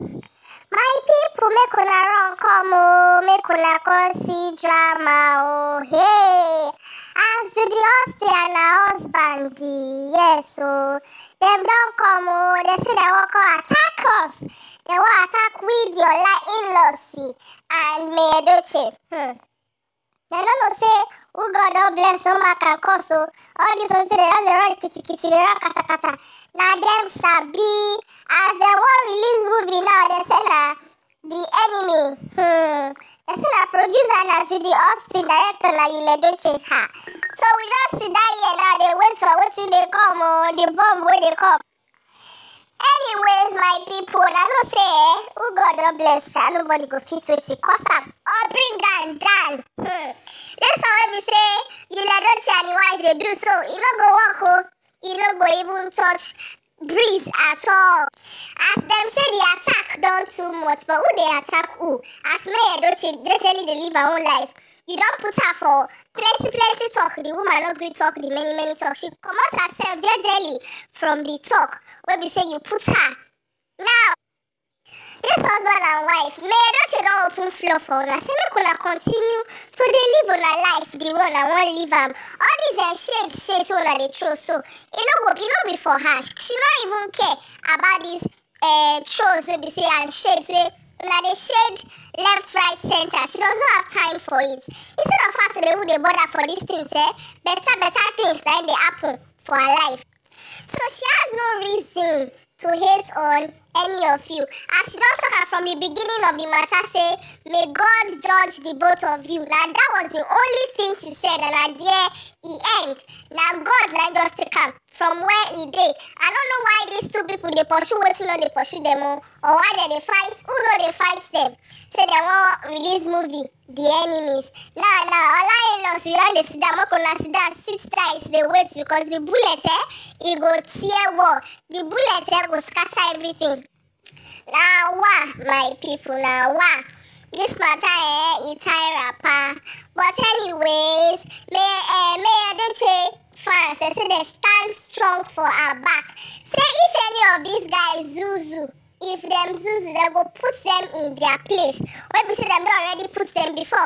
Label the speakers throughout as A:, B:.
A: My people, make una run come oh, make una come see drama oh, hey. As Judy Austin and her husband, yes oh, them don't come oh, they say they will come attack us. They will attack with your in-laws and Mayor Edochie. They don't know say who God don't bless no man can curse oh. All these ones say they just run kitty, they run kata kata. Now them sabi, as they want release movie now, they say na the enemy. They say na producer na Judy Austin, director na Yul Edochie. So we just sit down here now, they wait for wetin they come oh, the bomb where they come. Anyways, my people, I know say who God don't bless, nobody go fit with it. Cause I'm all bring down. That's how we say Yul Edochie and the wife they do so. You no go walk oh, you no go even touch breeze at all. As them say the attack done too much, but who they attack who? As Mayor Edochie jejely dey live her own life. You don't put her for plenty talk. The woman no gree talk the many talk. She comot herself jejely from the talk. Where we say you put her. Now, this husband and wife, Mayor Edochie don't open floor for una. Say make una continue to dey live una life the way una wan live am. All these shades una dey throw so it no be for her. She no even care about these throws wey be say and shades wey una dey shade left, right, center. She doesn't have time for it. Instead of her to dey bother for these things, better things like dey happen for her life. So she has no reason to hate on any of you. As she don't talk her from the beginning of the matter, say, may God judge the both of you. Now that was the only thing she said, and at there he end. Now God like just take her from where he did. I don't know why these two people they pursue wetin no they pursue them or why they fight. Who know they fight them? Say they want release movie, The Enemies. Now, all I know is you don't sit down, sit down 6 times they wait because the bullet it go tear war. The bullet go scatter everything. Now my people, now this matter it tie rapper. But anyways, Mayor Edochie fans they say they stand strong for our back. Say if any of these guys zuzu, if them zuzu, they go put them in their place. When we say them don't already put them before.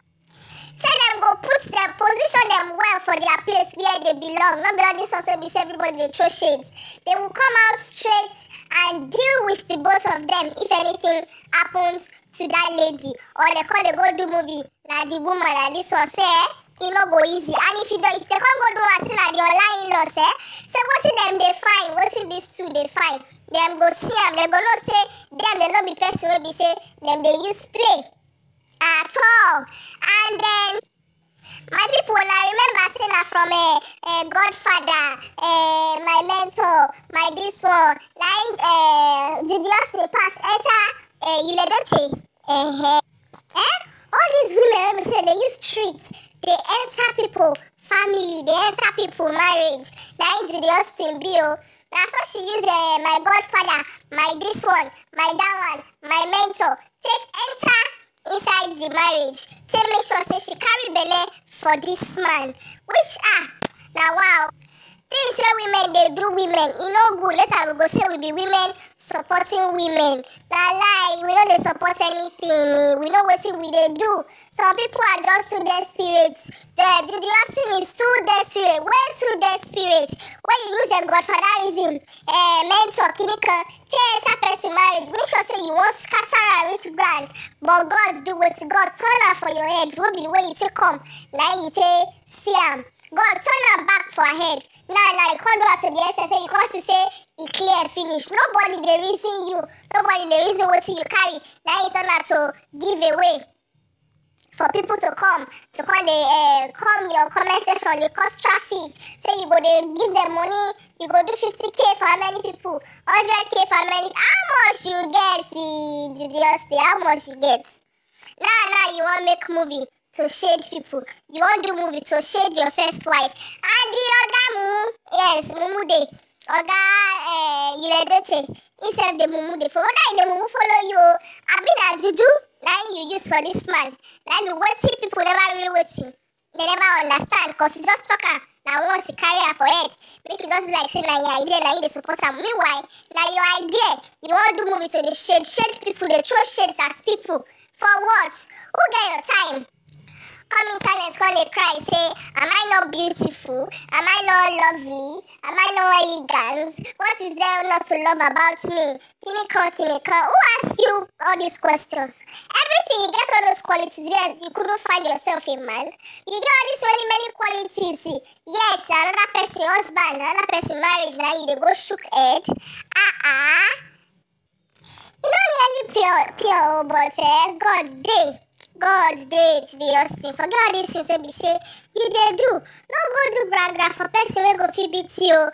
A: Say them go put them, position them well for their place where they belong. Not because this also be everybody they throw shades. They will come out straight and deal with the both of them if anything happens to that lady. Or they go do movie. Now the woman and this one say it no go easy. And if they can't go do a thing at the online law, say what's them they find, what's in these two they find. Them go see them, they go not say them they not be person will be say them they use play at all. And then my people, I remember saying that from a Godfather, my mentor, my this one, like Judy Austin pass enter Yul Edochie. All these women, we say they use street, they enter people family, they enter people marriage. Like Judy Austin Bill. That's what she use my Godfather, my this one, my that one, my mentor. Take enter inside the marriage. Take make sure say she carry belle for this man. Which now wow. Things where women they do women, you know good. Later we go say we be women supporting women. That lie, we know they support anything. We know what we they do. Some people are just too desperate. Judy Austin is too desperate. Way too desperate. When you use a godfatherism, mentor, clinical, tell person marriage. Make sure say you want scatter and rich grand. But God do what God turn her for your head. What be the way you take come? Now you take see God turn her back for her head. Now you can't do her to the SSA because you say it clear finish. Nobody they reason you. Nobody they reason what you carry. Now you turn her to give away for people to come come your comment section. They cause traffic. Say you go they give them money. You go do 50K for how many people? 100K for how many? How much you get? Judy Austin, how much you get? Now you want make movie to shade people. You want to do movie to shade your first wife. And the other Mumu Day. Oga Yul Edochie. Instead the Mumu Day. For what the Mumu follow you? I been a juju. Now you use for this man. Now you waiting people never really waiting. They never understand because you just talk Now once you carry her for it, make it just be like say na your idea, na you dey support am. Meanwhile, na your idea. You wan do movie to the shade people, they throw shades at people. For what? Who get your time? Come in silence, call a cry, say, am I not beautiful? Am I not lovely? Am I not elegant? What is there not to love about me? Kinika. Who asked you all these questions? Everything, you get all those qualities, yes, you couldn't find yourself a man. You get all these many qualities, yes, another person husband, another person marriage, now you dey go shook head. You know nearly pure, but God dey Austin. Forget all these things wey be say you dey do. No go do gra for person wey go fit beat you.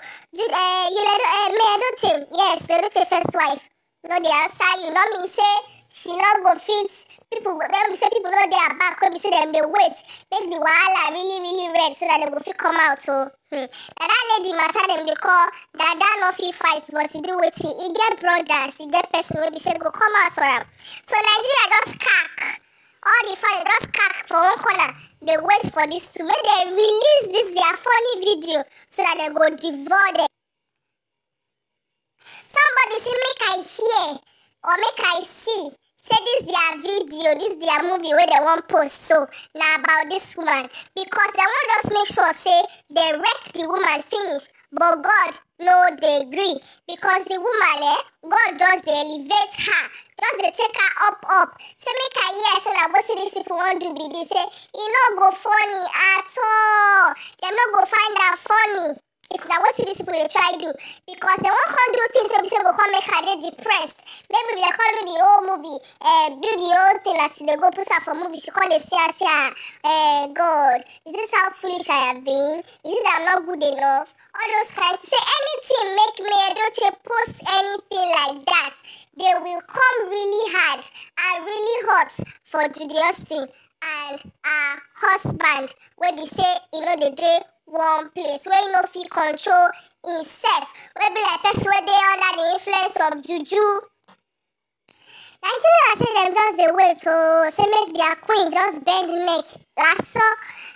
A: Edochie, yes, Edochie first wife. No dey answer you. No mean say she no go fit. People no dey her back wey be say dem dey wait make the wahala really red so that dem go fit come out. So na that lady matter dem dey call Dada no fit fight but he do wetin. He get brothers, he get person wey be say go come out for am. So Nigeria just cack. All the fans just cack for one corner. They wait for this to make they release this their funny video so that they go devour them. Somebody say make I hear or make I see. Say this their video, this their movie where they want post. So now about this woman because they want just make sure say they wreck the woman finish. But God no they agree because the woman God just they elevate her. Just they take her up. Say make her hear say that what these people want to be. They say it no go funny at all. They no go find that funny. If na what these people they try do because they won't come do things so they go come make her dey depressed. Maybe they can't do the whole movie, do the whole thing as they go put her for movie. She can't say God, is this how foolish I have been? Is it that I'm not good enough? All those kinds. Say anything make me don't post anything like that. They will come really hard and really hot for Judy Austin and her husband where they say the day one place where you know fit control himself. Where be like person where they under the influence of juju. Nigeria say them just the wait say make their queen just bend neck. Last so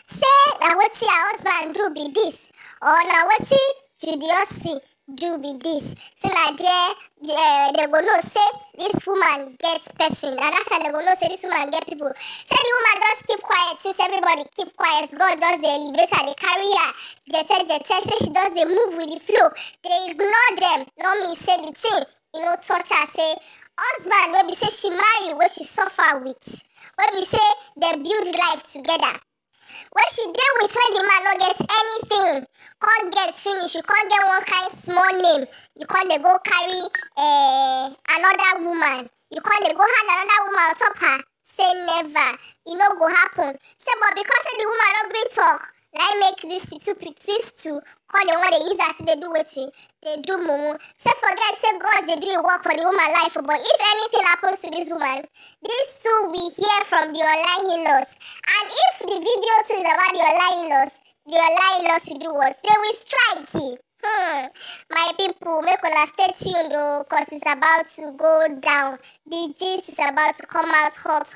A: say na wetin her husband do be this or na wetin Judy Austin do be this. So like they go know say this woman gets person. And that's how they go know say this woman get people. Say the woman just keep quiet since everybody keep quiet. God does the elevator, they carry her. They say she does the move with the flow. They ignore them. No me say the thing. Touch her say husband where we say she marry where she suffer with. Where we say they build life together. When she deal with when the man no get anything, can't get finished, you can't get one kind small name, you can't go carry another woman, you can't go hand another woman on top her, say never, it no go happen. Say but because the woman no gree talk, I make this two call the one they use that they do wetin they do mumu. Say forget say God they do a work for the woman life, but if anything happens to this woman, these two we hear from the online in-laws. And if the video too is about the online in-laws will do what? They will strike. My people, make una stay tuned though, cause it's about to go down. The gist is about to come out hot.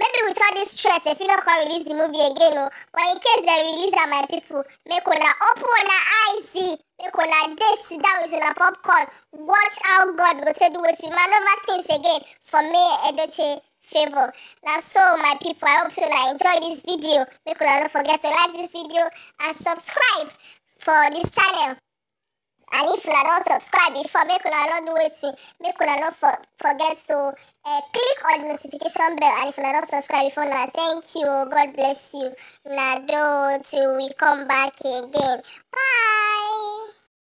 A: Maybe with all this stress, if you don't come release the movie again, but in case they release it, my people, make una open una eyes, make una sit down with una popcorn. Watch how God go to do with him. Maneuver things again for me, Edochie favor. Now so my people, I hope so I enjoy this video. Make una don't forget to like this video and subscribe for this channel. And if you don't subscribe before, make una not do it. Make una not forget to click on the notification bell. And if you don't subscribe before, now thank you. God bless you. Now do till we come back again. Bye.